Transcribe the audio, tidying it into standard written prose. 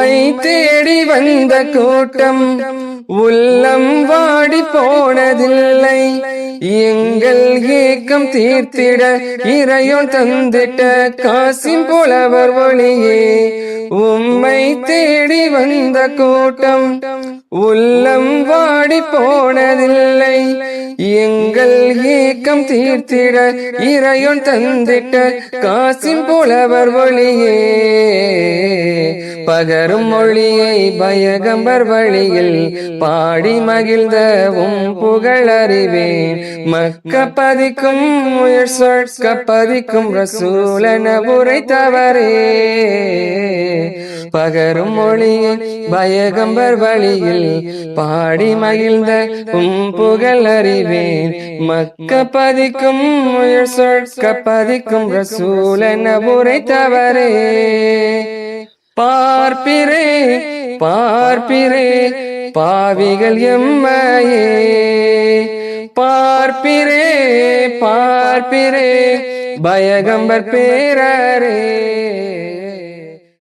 உம்மை தேடி வந்த கூட்டம் உள்ளம் வாடி போனதில்லை. எங்கள் ஏக்கம் தீர்த்திட இறையோன் தந்திட்ட காசிம் புலவர் ஒளியே. உம்மை தேடி வந்த கூட்டம் உள்ளம் வாடி போனதில்லை. எங்கள் ஏக்கம் தீர்த்திட இறையோன் தந்திட்ட காசிம் புலவர் ஒளியே. பகரும் மொழியை பயகம்பர் வழியில் பாடி மகிழ்ந்த புகழ் அறிவேன். மக்க பதிக்கும் உயர் சொற்க பதிக்கும் ரசூலன உரைத்தவரே. பகரும் மொழியை பயகம்பர் வழியில் பாடி மகிழ்ந்த புகழ் அறிவேன். மக்க பதிக்கும் உயர் சொற்க பதிக்கும் ரசூலன உரைத்தவரே. பார்ப்பிரே பார்ப்பிரே பாவிகள் எம்மையே. பார்ப்பிரே பார்ப்பிரே பயகம்பர் பேரரே.